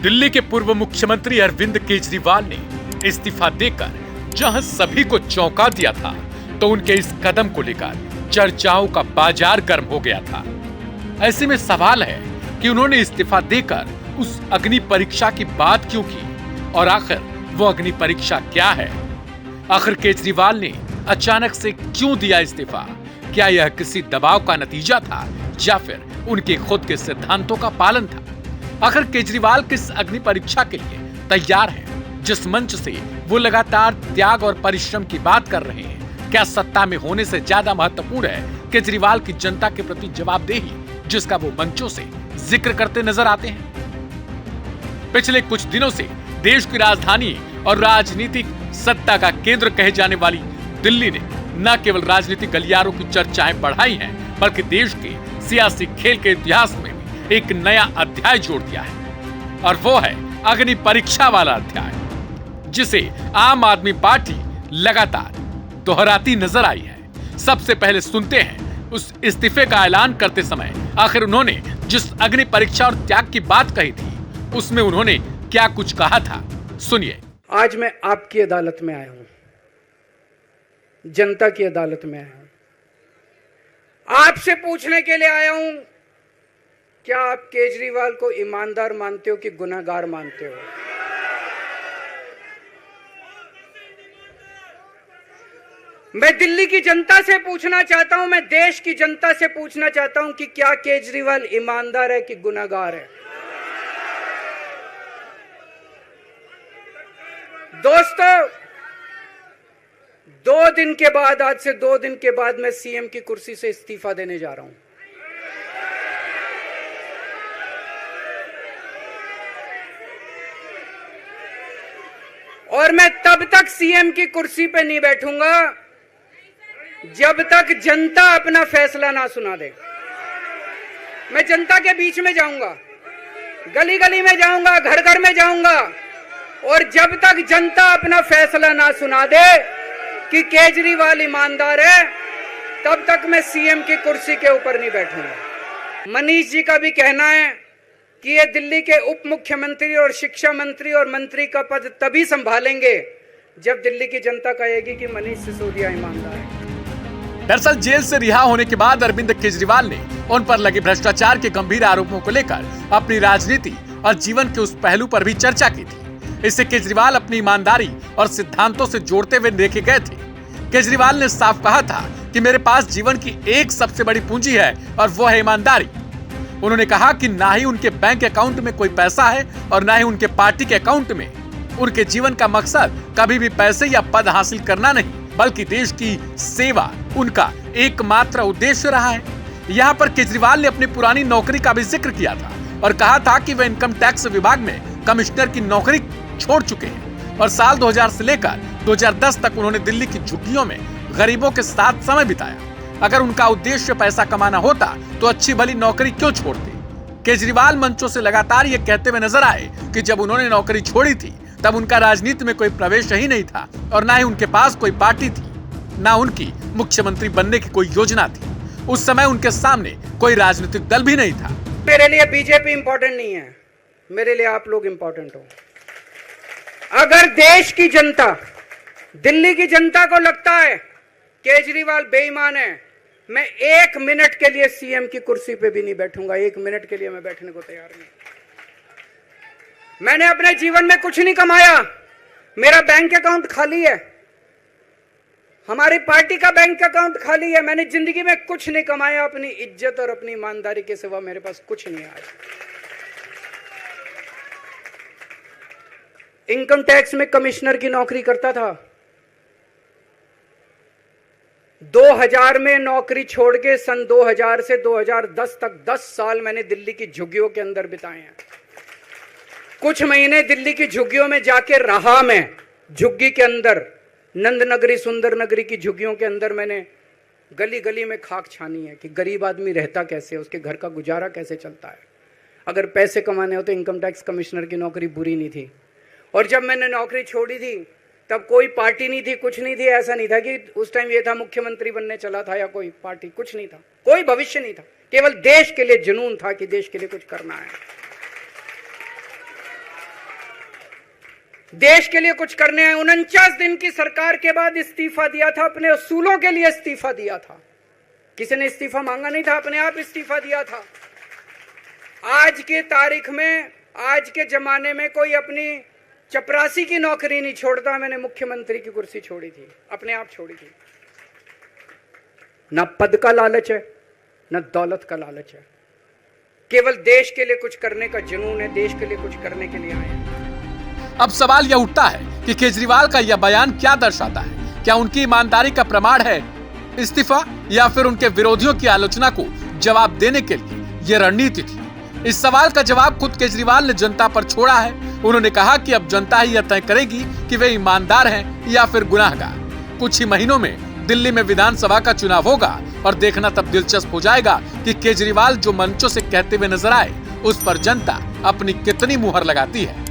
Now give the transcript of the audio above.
दिल्ली के पूर्व मुख्यमंत्री अरविंद केजरीवाल ने इस्तीफा देकर जहां सभी को चौंका दिया था, तो उनके इस कदम को लेकर चर्चाओं का बाजार गर्म हो गया था। ऐसे में सवाल है कि उन्होंने इस्तीफा देकर उस अग्नि परीक्षा की बात क्यों की और आखिर वो अग्नि परीक्षा क्या है? आखिर केजरीवाल ने अचानक से क्यों दिया इस्तीफा? क्या यह किसी दबाव का नतीजा था या फिर उनके खुद के सिद्धांतों का पालन था? आखिर केजरीवाल किस अग्नि परीक्षा के लिए तैयार हैं, जिस मंच से वो लगातार त्याग और परिश्रम की बात कर रहे हैं? क्या सत्ता में होने से ज्यादा महत्वपूर्ण है केजरीवाल की जनता के प्रति जवाबदेही, जिसका वो मंचों से जिक्र करते नजर आते हैं? पिछले कुछ दिनों से देश की राजधानी और राजनीतिक सत्ता का केंद्र कहे जाने वाली दिल्ली ने न केवल राजनीतिक गलियारों की चर्चाएं बढ़ाई हैं, बल्कि देश के सियासी खेल के इतिहास में एक नया अध्याय जोड़ दिया है, और वो है अग्नि परीक्षा वाला अध्याय, जिसे आम आदमी पार्टी लगातार दोहराती नजर आई है। सबसे पहले सुनते हैं उस इस्तीफे का ऐलान करते समय आखिर उन्होंने जिस अग्नि परीक्षा और त्याग की बात कही थी, उसमें उन्होंने क्या कुछ कहा था, सुनिए। आज मैं आपकी अदालत में आया हूं, जनता की अदालत में आया हूं, आपसे पूछने के लिए आया हूं, क्या आप केजरीवाल को ईमानदार मानते हो कि गुनहगार मानते हो? मैं दिल्ली की जनता से पूछना चाहता हूं, मैं देश की जनता से पूछना चाहता हूं कि क्या केजरीवाल ईमानदार है कि गुनहगार है? दोस्तों, 2 दिन के बाद, आज से 2 दिन के बाद मैं सीएम की कुर्सी से इस्तीफा देने जा रहा हूं। और मैं तब तक सीएम की कुर्सी पे नहीं बैठूंगा जब तक जनता अपना फैसला ना सुना दे। मैं जनता के बीच में जाऊंगा, गली गली में जाऊंगा, घर घर में जाऊंगा, और जब तक जनता अपना फैसला ना सुना दे कि केजरीवाल ईमानदार है, तब तक मैं सीएम की कुर्सी के ऊपर नहीं बैठूंगा। मनीष जी का भी कहना है कि ये दिल्ली के उप मुख्यमंत्री और शिक्षा मंत्री और मंत्री का पद तभी संभालेंगे जब दिल्ली की जनता कहेगी कि मनीष सिसोदिया ईमानदार है। दरअसल जेल से रिहा होने के बाद अरविंद केजरीवाल ने उन पर लगे भ्रष्टाचार के गंभीर आरोपों को लेकर अपनी राजनीति और जीवन के उस पहलू पर भी चर्चा की थी। इससे केजरीवाल अपनी ईमानदारी और सिद्धांतों से जोड़ते हुए देखे गए थे। केजरीवाल ने साफ कहा था कि मेरे पास जीवन की एक सबसे बड़ी पूंजी है और वो है ईमानदारी। उन्होंने कहा कि ना ही उनके बैंक अकाउंट में कोई पैसा है और ना ही उनके पार्टी के अकाउंट में। उनके जीवन का मकसद कभी भी पैसे या पद हासिल करना नहीं, बल्कि देश की सेवा उनका एकमात्र उद्देश्य रहा है। यहाँ पर केजरीवाल ने अपनी पुरानी नौकरी का भी जिक्र किया था और कहा था कि वे इनकम टैक्स विभाग में कमिश्नर की नौकरी छोड़ चुके हैं और साल 2000 से लेकर 2010 तक उन्होंने दिल्ली की झुग्गियों में गरीबों के साथ समय बिताया। अगर उनका उद्देश्य पैसा कमाना होता तो अच्छी भली नौकरी क्यों छोड़ते? केजरीवाल मंचों से लगातार ये कहते हुए नजर आए कि जब उन्होंने नौकरी छोड़ी थी तब उनका राजनीति में कोई प्रवेश ही नहीं था और ना ही उनके पास कोई पार्टी थी, ना उनकी मुख्यमंत्री बनने की कोई योजना थी। उस समय उनके सामने कोई राजनीतिक दल भी नहीं था। मेरे लिए बीजेपी इंपॉर्टेंट नहीं है, मेरे लिए आप लोग इंपॉर्टेंट हो। अगर देश की जनता, दिल्ली की जनता को लगता है केजरीवाल बेईमान है, मैं 1 मिनट के लिए सीएम की कुर्सी पे भी नहीं बैठूंगा। 1 मिनट के लिए मैं बैठने को तैयार नहीं। मैंने अपने जीवन में कुछ नहीं कमाया, मेरा बैंक अकाउंट खाली है, हमारी पार्टी का बैंक अकाउंट खाली है। मैंने जिंदगी में कुछ नहीं कमाया, अपनी इज्जत और अपनी ईमानदारी के सिवा मेरे पास कुछ नहीं आया। इनकम टैक्स में कमिश्नर की नौकरी करता था, 2000 में नौकरी छोड़ के सन 2000 से 2010 तक 10 साल मैंने दिल्ली की झुग्गियों के अंदर बिताए हैं। कुछ महीने दिल्ली की झुग्गियों में जाके रहा मैं, झुग्गी के अंदर, नंद नगरी, सुंदर नगरी की झुग्गियों के अंदर मैंने गली गली में खाक छानी है कि गरीब आदमी रहता कैसे, उसके घर का गुजारा कैसे चलता है। अगर पैसे कमाने हो तो इनकम टैक्स कमिश्नर की नौकरी बुरी नहीं थी। और जब मैंने नौकरी छोड़ी थी तब कोई पार्टी नहीं थी, कुछ नहीं थी। ऐसा नहीं था कि उस टाइम ये था मुख्यमंत्री बनने चला था या कोई पार्टी, कुछ नहीं था, कोई भविष्य नहीं था। केवल देश के लिए जुनून था कि देश के लिए कुछ करना है। देश के लिए कुछ करने आए। 49 दिन की सरकार के बाद इस्तीफा दिया था, अपने असूलों के लिए इस्तीफा दिया था। किसी ने इस्तीफा मांगा नहीं था, अपने आप इस्तीफा दिया था। आज के तारीख में, आज के जमाने में कोई अपनी चपरासी की नौकरी नहीं छोड़ता। मैंने मुख्यमंत्री की कुर्सी छोड़ी थी, अपने आप छोड़ी थी। ना पद का लालच है, ना दौलत का लालच है, केवल देश के लिए कुछ करने का जुनून है, देश के लिए कुछ करने के लिए आए हैं। अब सवाल यह उठता है कि केजरीवाल का यह बयान क्या दर्शाता है? क्या उनकी ईमानदारी का प्रमाण है इस्तीफा, या फिर उनके विरोधियों की आलोचना को जवाब देने के लिए यह रणनीति थी? इस सवाल का जवाब खुद केजरीवाल ने जनता पर छोड़ा है। उन्होंने कहा कि अब जनता ही यह तय करेगी कि वे ईमानदार हैं या फिर गुनाहगार। कुछ ही महीनों में दिल्ली में विधानसभा का चुनाव होगा और देखना तब दिलचस्प हो जाएगा कि केजरीवाल जो मंचों से कहते हुए नजर आए, उस पर जनता अपनी कितनी मुहर लगाती है।